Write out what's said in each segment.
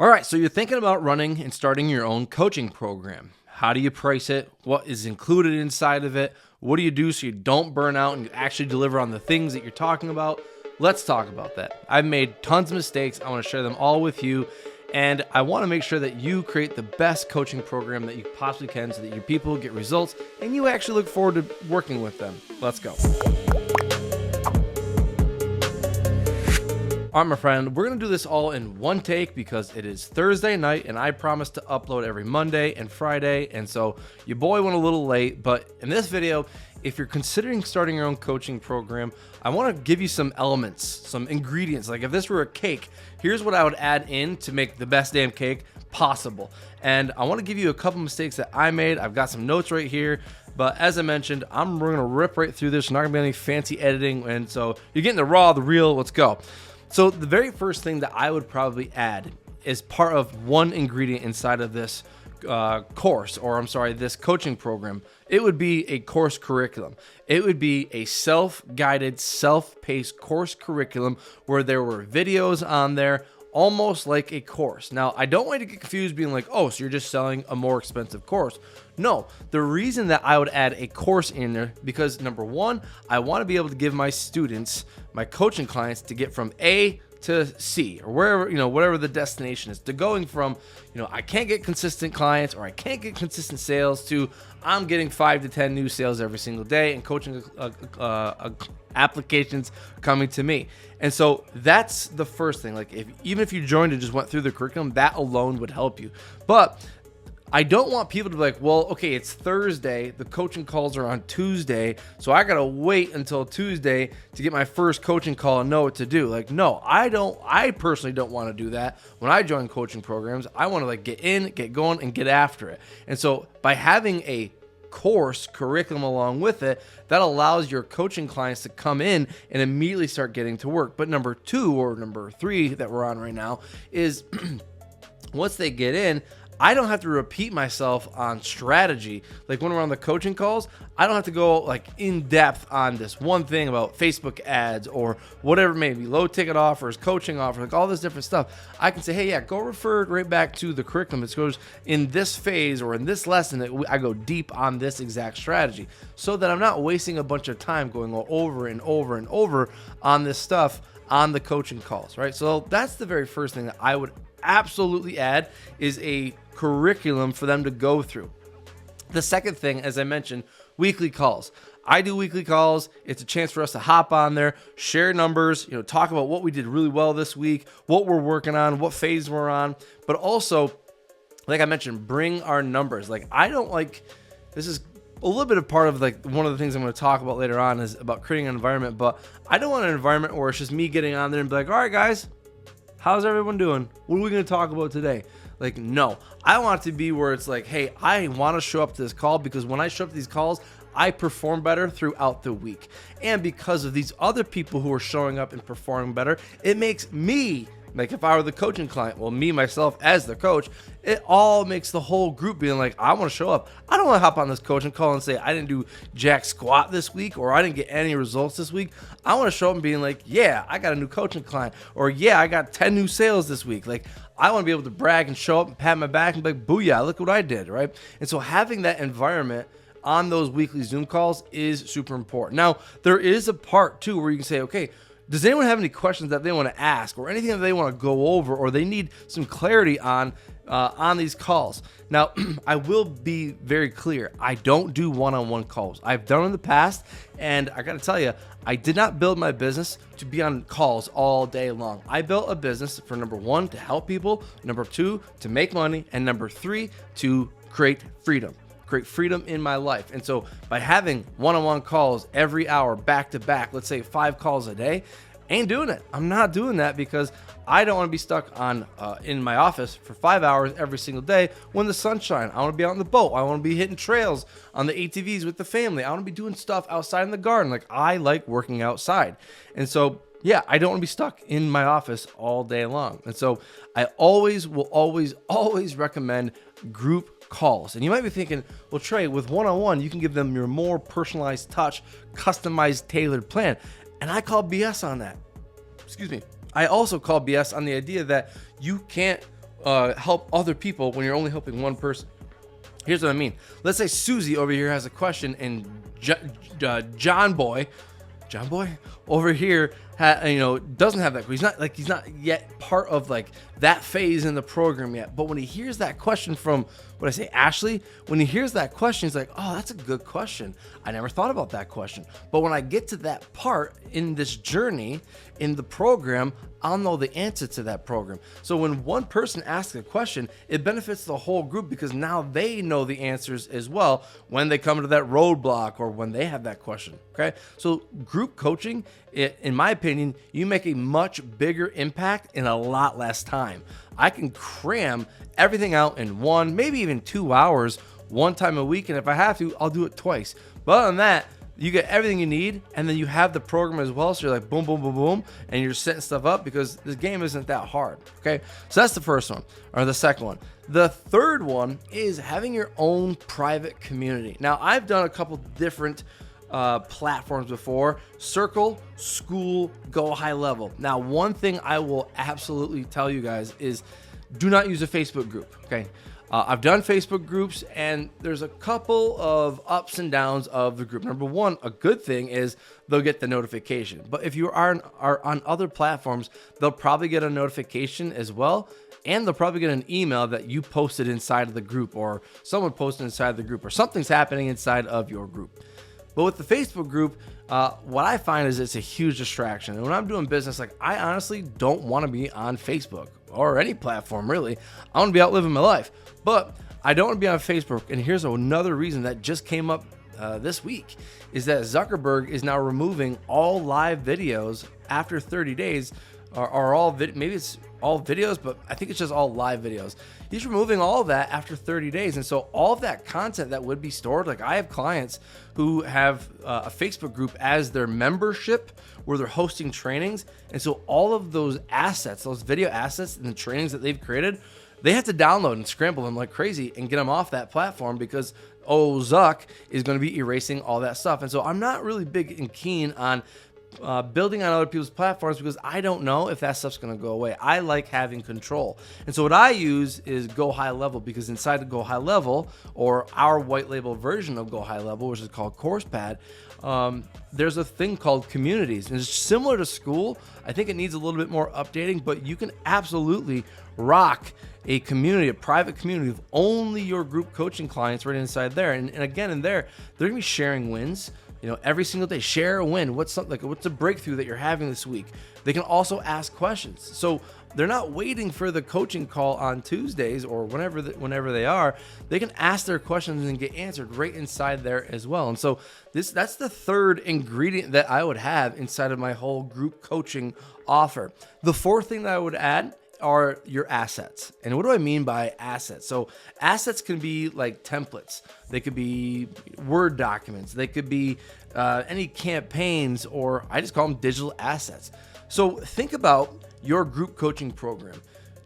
All right, so you're thinking about running and starting your own coaching program. How do you price it? What is included inside of it? What do you do so you don't burn out and actually deliver on the things that you're talking about? Let's talk about that. I've made tons of mistakes. I want to share them all with you. And I want to make sure that you create the best coaching program that you possibly can so that your people get results and you actually look forward to working with them. Let's go. All right, my friend, we're going to do this all in one take because it is Thursday night and I promise to upload every Monday and Friday. And so your boy went a little late, but in this video, if you're considering starting your own coaching program, I want to give you some elements, some ingredients. Like if this were a cake, here's what I would add in to make the best damn cake possible. And I want to give you a couple mistakes that I made. I've got some notes right here. But as I mentioned, we're going to rip right through this. Not going to be any fancy editing. And so you're getting the raw, the real. Let's go. So the very first thing that I would probably add is part of one ingredient inside of this this coaching program. It would be a course curriculum. It would be a self-guided, self-paced course curriculum where there were videos on there, almost like a course. Now, I don't want you to get confused being like, oh, so you're just selling a more expensive course. No, the reason that I would add a course in there, because number one, I want to be able to give my students, my coaching clients, to get from A to C or wherever, whatever the destination is, to going from, I can't get consistent clients or I can't get consistent sales to I'm getting 5 to 10 new sales every single day and coaching applications coming to me. And so that's the first thing. Like even if you joined and just went through the curriculum, that alone would help you. But I don't want people to be like, well, okay, it's Thursday, the coaching calls are on Tuesday, so I gotta wait until Tuesday to get my first coaching call and know what to do. Like, no, I personally don't want to do that. When I join coaching programs, I want to get in, get going, and get after it. And so by having a course curriculum along with it, that allows your coaching clients to come in and immediately start getting to work. But number 2 or number 3 that we're on right now is once they get in, I don't have to repeat myself on strategy. Like when we're on the coaching calls, I don't have to go in depth on this one thing about Facebook ads or whatever it may be, low ticket offers, coaching offers, all this different stuff. I can say, hey, yeah, go refer right back to the curriculum. It goes in this phase or in this lesson, I go deep on this exact strategy so that I'm not wasting a bunch of time going over and over and over on this stuff on the coaching calls, right? So that's the very first thing that I would absolutely add is a curriculum for them to go through. The second thing, as I mentioned, weekly calls. I do weekly calls. It's a chance for us to hop on there, share numbers, talk about what we did really well this week, what we're working on, what phase we're on, but also, like I mentioned, bring our numbers. This is a little bit of part of one of the things I'm going to talk about later on is about creating an environment, but I don't want an environment where it's just me getting on there and be like, all right, guys, how's everyone doing? What are we going to talk about today? No, I want it to be where it's like, hey, I want to show up to this call because when I show up to these calls, I perform better throughout the week. And because of these other people who are showing up and performing better, it makes me, if I were the coaching client, well, me, myself as the coach, it all makes the whole group being like, I want to show up. I don't want to hop on this coaching call and say, I didn't do jack squat this week or I didn't get any results this week. I want to show up and being like, yeah, I got a new coaching client or yeah, I got 10 new sales this week. I want to be able to brag and show up and pat my back and be like, booyah, look what I did, right? And so having that environment on those weekly Zoom calls is super important. Now, there is a part too where you can say, okay, does anyone have any questions that they want to ask or anything that they want to go over or they need some clarity on these calls? Now, I will be very clear. I don't do one-on-one calls. I've done in the past, and I got to tell you, I did not build my business to be on calls all day long. I built a business for number 1, to help people, number 2, to make money, and number 3, to create freedom in my life. And so by having one-on-one calls every hour back to back, let's say 5 calls a day, ain't doing it. I'm not doing that because I don't want to be stuck on in my office for 5 hours every single day when the sun's shining. I want to be out on the boat. I want to be hitting trails on the ATVs with the family. I want to be doing stuff outside in the garden. I like working outside. And so, yeah, I don't want to be stuck in my office all day long. And so I will always recommend group calls. And you might be thinking, well, Trey, with one-on-one, you can give them your more personalized touch, customized, tailored plan. And I call BS on that. Excuse me. I also call BS on the idea that you can't help other people when you're only helping one person. Here's what I mean. Let's say Susie over here has a question, and John Boy over here doesn't have that. He's not yet part of like that phase in the program yet. But when he hears that question from Ashley, when he hears that question, he's like, oh, that's a good question. I never thought about that question. But when I get to that part in this journey in the program, I'll know the answer to that program. So when one person asks a question, it benefits the whole group because now they know the answers as well when they come to that roadblock or when they have that question. Okay. So group coaching, in my opinion, you make a much bigger impact in a lot less time. I can cram everything out in 1, maybe even 2 hours, one time a week. And if I have to, I'll do it twice. But other than that, you get everything you need, and then you have the program as well. So you're like boom, boom, boom, boom, and you're setting stuff up because this game isn't that hard. Okay. So that's the first one, or the second one. The third one is having your own private community. Now, I've done a couple different platforms before: Circle, School, Go High Level. Now, one thing I will absolutely tell you guys is do not use a Facebook group. Okay. I've done Facebook groups, and there's a couple of ups and downs of the group. Number one, a good thing is they'll get the notification. But if you are on other platforms, they'll probably get a notification as well. And they'll probably get an email that you posted inside of the group, or someone posted inside the group, or something's happening inside of your group. But with the Facebook group, what I find is it's a huge distraction. And when I'm doing business, like, I honestly don't want to be on Facebook or any platform, really. I want to be out living my life. But I don't want to be on Facebook. And here's another reason that just came up this week, is that Zuckerberg is now removing all live videos after 30 days, or maybe it's all videos, but I think it's just all live videos. He's removing all of that after 30 days. And so all of that content that would be stored, like, I have clients who have a Facebook group as their membership where they're hosting trainings. And so all of those assets, those video assets and the trainings that they've created, they have to download and scramble them like crazy and get them off that platform because Zuck is going to be erasing all that stuff. And so I'm not really big and keen on building on other people's platforms because I don't know if that stuff's going to go away. I like having control. And so what I use is Go High Level, because inside the Go High Level, or our white label version of Go High Level, which is called CoursePad, there's a thing called communities. And it's similar to School. I think it needs a little bit more updating, but you can absolutely rock a community, a private community of only your group coaching clients right inside there. And again, in there, they're going to be sharing wins. Every single day, share a win. What's a breakthrough that you're having this week? They can also ask questions. So they're not waiting for the coaching call on Tuesdays or whenever they are. They can ask their questions and get answered right inside there as well. And so that's the third ingredient that I would have inside of my whole group coaching offer. The fourth thing that I would add are your assets. And what do I mean by assets? So assets can be like templates. They could be Word documents. They could be any campaigns, or I just call them digital assets. So think about your group coaching program.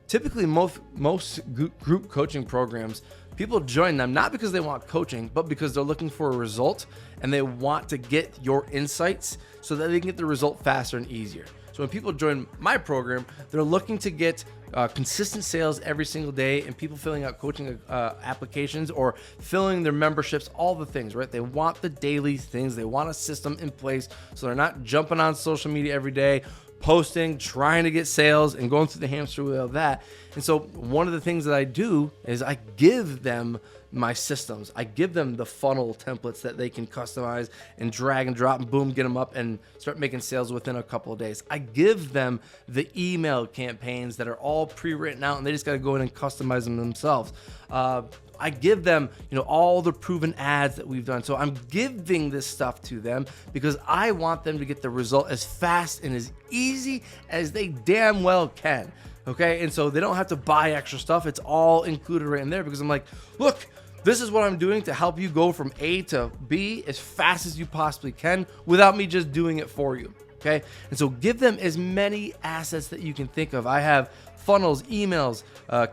Typically, most group coaching programs, people join them not because they want coaching, but because they're looking for a result and they want to get your insights so that they can get the result faster and easier. So when people join my program, they're looking to get consistent sales every single day, and people filling out coaching applications or filling their memberships, all the things, right? They want the daily things. They want a system in place so they're not jumping on social media every day, posting, trying to get sales, and going through the hamster wheel of that. And so one of the things that I do is I give them my systems. I give them the funnel templates that they can customize and drag and drop and boom, get them up and start making sales within a couple of days. I give them the email campaigns that are all pre-written out and they just got to go in and customize them themselves. I give them, all the proven ads that we've done. So I'm giving this stuff to them because I want them to get the result as fast and as easy as they damn well can. Okay. And so they don't have to buy extra stuff. It's all included right in there because I'm like, look, this is what I'm doing to help you go from A to B as fast as you possibly can without me just doing it for you. Okay. And so give them as many assets that you can think of. I have funnels, emails,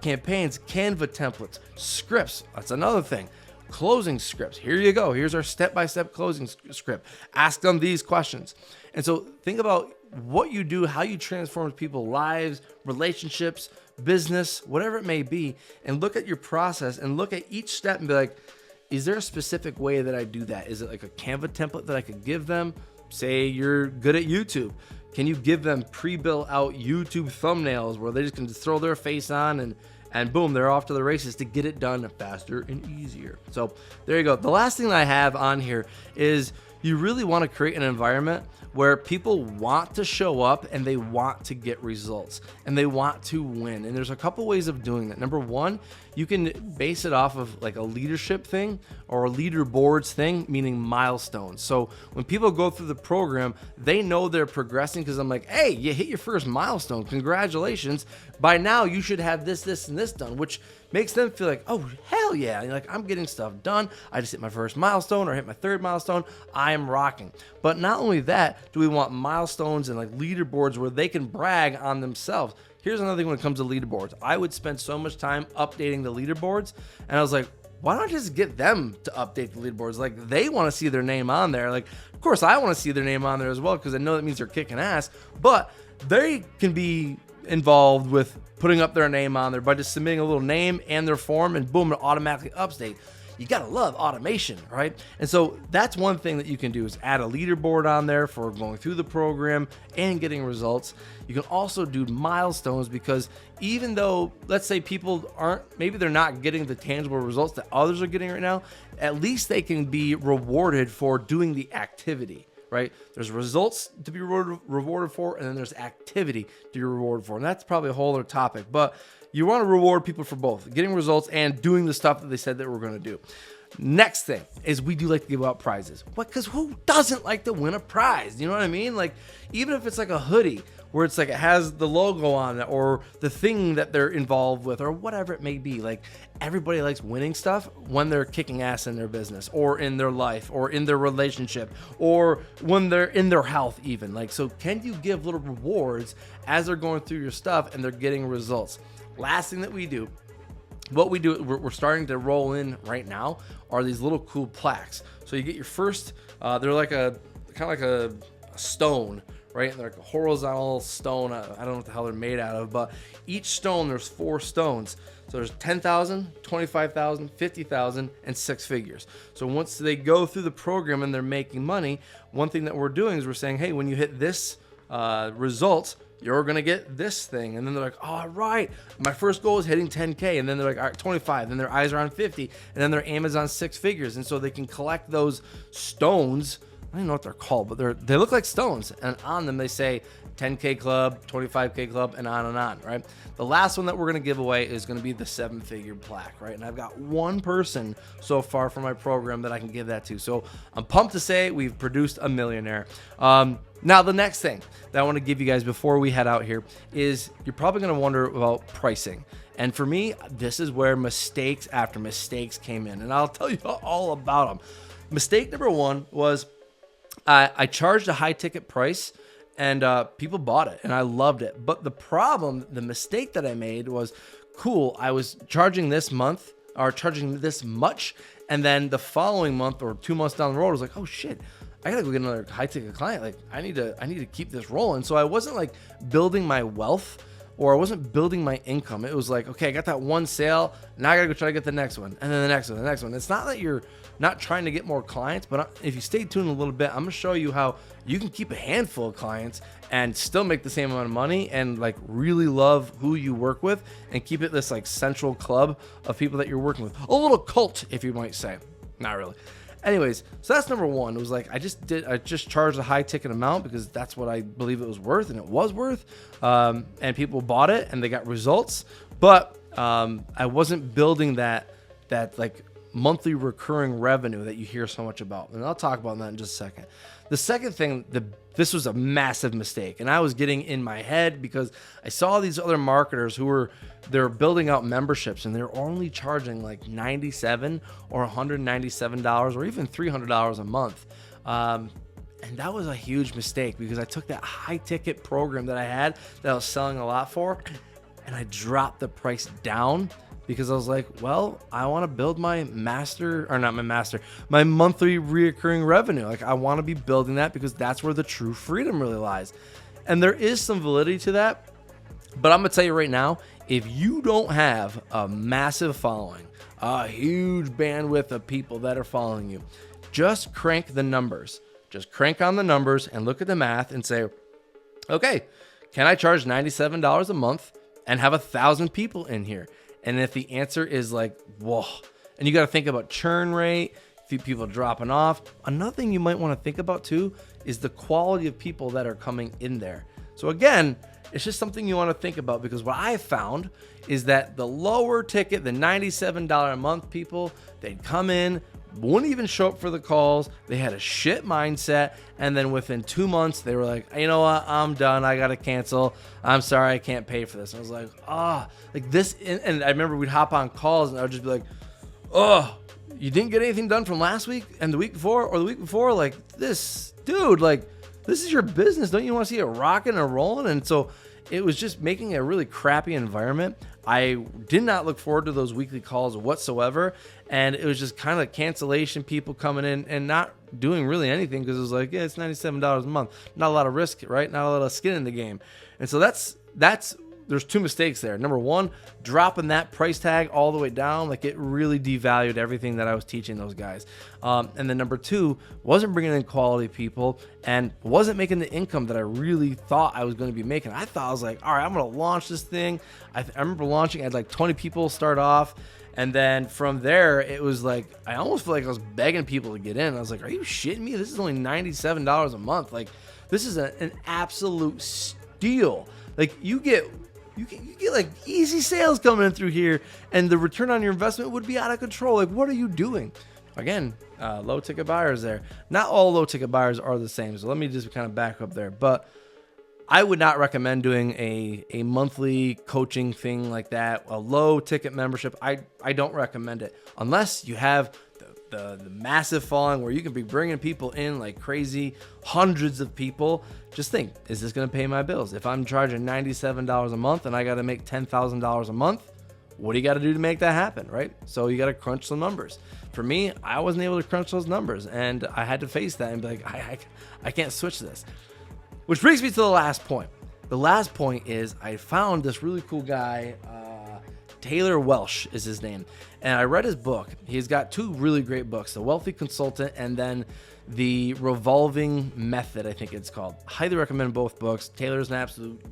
campaigns, Canva templates, scripts. That's another thing. Closing scripts. Here you go. Here's our step-by-step closing script. Ask them these questions. And so think about what you do, how you transform people's lives, relationships, business, whatever it may be, and look at your process and look at each step and be like, is there a specific way that I do that? Is it like a Canva template that I could give them? Say you're good at YouTube. Can you give them pre-built out YouTube thumbnails where they just can just throw their face on and boom, they're off to the races to get it done faster and easier. So there you go. The last thing that I have on here is you really want to create an environment where people want to show up and they want to get results and they want to win. And there's a couple ways of doing that. Number one, you can base it off of like a leadership thing or a leaderboards thing, meaning milestones. So when people go through the program, they know they're progressing because I'm like, hey, you hit your first milestone. Congratulations. By now you should have this, this, and this done, which makes them feel like, oh, hell yeah. And like, I'm getting stuff done. I just hit my first milestone or hit my third milestone. I am rocking. But not only that, do we want milestones and like leaderboards where they can brag on themselves. Here's another thing when it comes to leaderboards. I would spend so much time updating the leaderboards, and I was like, why don't I just get them to update the leaderboards? Like, they want to see their name on there. Like, of course, I want to see their name on there as well because I know that means they're kicking ass, but they can be involved with putting up their name on there by just submitting a little name and their form, and boom, it automatically updates. You gotta love automation, right? And so that's one thing that you can do is add a leaderboard on there for going through the program and getting results. You can also do milestones because even though, let's say people aren't, maybe they're not getting the tangible results that others are getting right now, at least they can be rewarded for doing the activity, right? There's results to be rewarded for, and then there's activity to be rewarded for. And that's probably a whole other topic, but you want to reward people for both getting results and doing the stuff that they said that we're going to do. Next thing is we do like to give out prizes. What? Because who doesn't like to win a prize? You know what I mean? Like, even if it's like a hoodie where it's like it has the logo on it or the thing that they're involved with or whatever it may be. Like, everybody likes winning stuff when they're kicking ass in their business or in their life or in their relationship or when they're in their health even. Like, so can you give little rewards as they're going through your stuff and they're getting results? Last thing that we do, what we do, we're starting to roll in right now are these little cool plaques. So you get your first, they're like a kind of like a stone, right? They're like a horizontal stone. I don't know what the hell they're made out of, but each stone, there's 4 stones. So there's 10,000, 25,000, 50,000, and 6 figures. So once they go through the program and they're making money, one thing that we're doing is we're saying, hey, when you hit this result, you're going to get this thing. And then they're like, all right, my first goal is hitting 10K. And then they're like, all right, 25. Then their eyes are on 50. And then their aim is on 6 figures. And so they can collect those stones. I don't know what they're called, but they look like stones. And on them, they say 10K club, 25K club, and on, right? The last one that we're going to give away is going to be the 7-figure plaque, right? And I've got one person so far for my program that I can give that to. So I'm pumped to say we've produced a millionaire. Now, the next thing that I want to give you guys before we head out here is you're probably going to wonder about pricing. And for me, this is where mistakes after mistakes came in. And I'll tell you all about them. Mistake number one was I charged a high ticket price and people bought it and I loved it. But the problem, the mistake that I made was, cool, I was charging this month or charging this much. And then the following month or 2 months down the road, I was like, oh shit, I gotta go get another high ticket client. Like, I need to keep this rolling. So I wasn't like building my wealth or I wasn't building my income. It was like, okay, I got that one sale. Now I gotta go try to get the next one and then the next one, the next one. It's not that you're not trying to get more clients, but if you stay tuned a little bit, I'm gonna show you how you can keep a handful of clients and still make the same amount of money and like really love who you work with and keep it this like central club of people that you're working with. A little cult, if you might say. Not really. Anyways, so that's number one. It was like I just charged a high ticket amount because that's what I believe it was worth, and it was worth. And people bought it and they got results, but I wasn't building that like monthly recurring revenue that you hear so much about. And I'll talk about that in just a second. The second thing, this was a massive mistake, and I was getting in my head because I saw these other marketers they're building out memberships and they're only charging like $97 or $197 or even $300 a month. And that was a huge mistake because I took that high ticket program that I had that I was selling a lot for and I dropped the price down because I was like, well, I want to build my monthly reoccurring revenue. Like, I want to be building that because that's where the true freedom really lies. And there is some validity to that. But I'm going to tell you right now, if you don't have a massive following, a huge bandwidth of people that are following you, just crank the numbers. Just crank on the numbers and look at the math and say, okay, can I charge $97 a month and have 1,000 people in here? And if the answer is like, whoa, and you got to think about churn rate, people dropping off. Another thing you might want to think about too is the quality of people that are coming in there. So again, it's just something you want to think about, because what I found is that the lower ticket, the $97 a month people, they'd come in, wouldn't even show up for the calls. They had a shit mindset. And then within 2 months, they were like, you know what? I'm done. I got to cancel. I'm sorry. I can't pay for this. And I was like, like this. And I remember we'd hop on calls and I would just be like, you didn't get anything done from last week and the week before or the week before? Like, this, dude, like, this is your business. Don't you want to see it rocking and rolling? And so it was just making a really crappy environment. I did not look forward to those weekly calls whatsoever. And it was just kind of cancellation, people coming in and not doing really anything, because it was like, yeah, it's $97 a month. Not a lot of risk, right? Not a lot of skin in the game. And so there's two mistakes there. Number one, dropping that price tag all the way down, like it really devalued everything that I was teaching those guys. And then number two, wasn't bringing in quality people and wasn't making the income that I really thought I was going to be making. I thought, I was like, all right, I'm going to launch this thing. I remember launching, I had like 20 people start off. And then from there, it was like, I almost feel like I was begging people to get in. I was like, are you shitting me? This is only $97 a month. Like, this is an absolute steal. Like, you get like easy sales coming in through here, and the return on your investment would be out of control. Like, what are you doing? Again, low ticket buyers there. Not all low ticket buyers are the same. So let me just kind of back up there. But I would not recommend doing a monthly coaching thing like that, a low ticket membership. I don't recommend it unless you have the massive following where you can be bringing people in like crazy, hundreds of people. Just think, is this going to pay my bills? If I'm charging $97 a month and I got to make $10,000 a month, what do you got to do to make that happen, right? So you got to crunch some numbers. For me, I wasn't able to crunch those numbers, and I had to face that and be like, I can't switch this. Which brings me to the last point. The last point is I found this really cool guy, Taylor Welsh is his name. And I read his book. He's got two really great books, The Wealthy Consultant and then The Revolving Method, I think it's called. Highly recommend both books. Taylor's an absolute,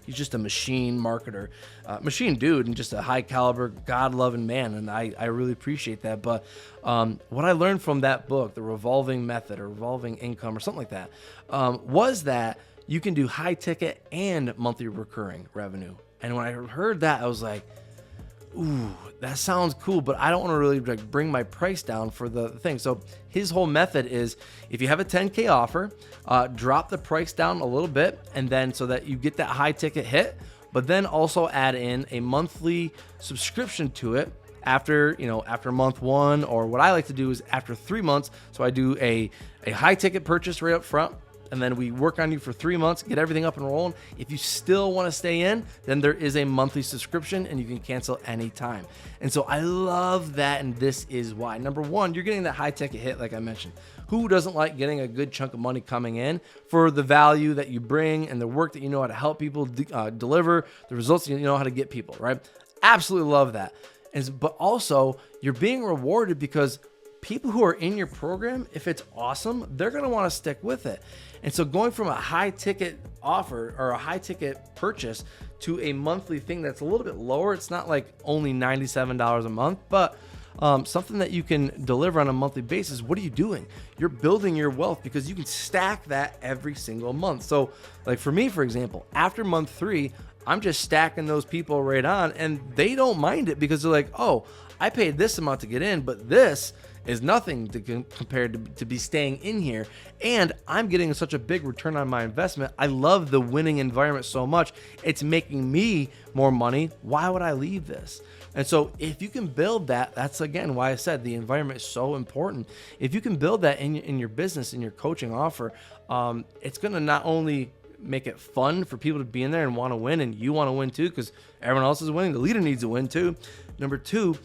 he's just a machine marketer, machine dude, and just a high caliber, God-loving man. And I really appreciate that. But what I learned from that book, The Revolving Method or Revolving Income or something like that, was that you can do high ticket and monthly recurring revenue. And when I heard that, I was like, ooh, that sounds cool, but I don't want to really like bring my price down for the thing. So his whole method is, if you have a 10K offer, drop the price down a little bit, and then so that you get that high ticket hit, but then also add in a monthly subscription to it after month one, or what I like to do is after 3 months. So I do a high ticket purchase right up front, and then we work on you for 3 months, get everything up and rolling. If you still want to stay in, then there is a monthly subscription and you can cancel anytime. And so I love that, and this is why. Number one, you're getting that high ticket hit, like I mentioned. Who doesn't like getting a good chunk of money coming in for the value that you bring and the work that you know how to help people deliver, the results you know how to get people, right? Absolutely love that. But also, you're being rewarded because people who are in your program, if it's awesome, they're going to want to stick with it. And so going from a high ticket offer or a high ticket purchase to a monthly thing that's a little bit lower, it's not like only $97 a month, but something that you can deliver on a monthly basis. What are you doing? You're building your wealth because you can stack that every single month. So like for me, for example, after month 3, I'm just stacking those people right on, and they don't mind it because they're like, oh, I paid this amount to get in, but this is nothing compared to be staying in here, and I'm getting such a big return on my investment. I love the winning environment so much. It's making me more money. Why would I leave this? And so if you can build that, that's again why I said the environment is so important. If you can build that in your business, in your coaching offer, it's going to not only make it fun for people to be in there and want to win, and you want to win too because everyone else is winning. The leader needs to win too. Number 2,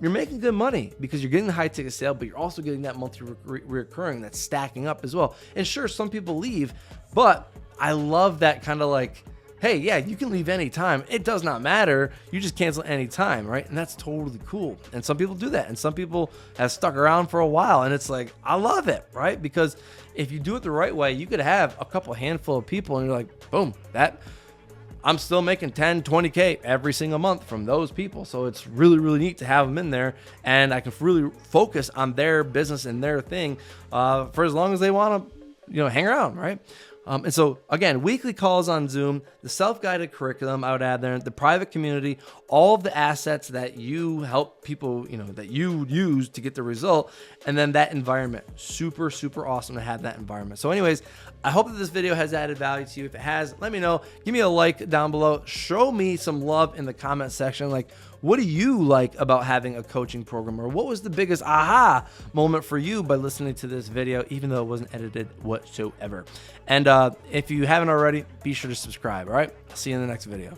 you're making good money because you're getting the high ticket sale, but you're also getting that monthly recurring that's stacking up as well. And sure, some people leave, but I love that kind of like hey, yeah, you can leave anytime. It does not matter. You just cancel anytime, right? And that's totally cool. And some people do that. And some people have stuck around for a while. And it's like, I love it, right? Because if you do it the right way, you could have a couple handful of people and you're like, boom, I'm still making 10, 20K every single month from those people. So it's really, really neat to have them in there. And I can really focus on their business and their thing for as long as they want to, hang around, right? And so again, weekly calls on Zoom, the self-guided curriculum I would add there, the private community, all of the assets that you help people, that you use to get the result. And then that environment, super, super awesome to have that environment. So anyways, I hope that this video has added value to you. If it has, let me know. Give me a like down below. Show me some love in the comment section. Like, what do you like about having a coaching program? Or what was the biggest aha moment for you by listening to this video, even though it wasn't edited whatsoever? And if you haven't already, be sure to subscribe. All right, I'll see you in the next video.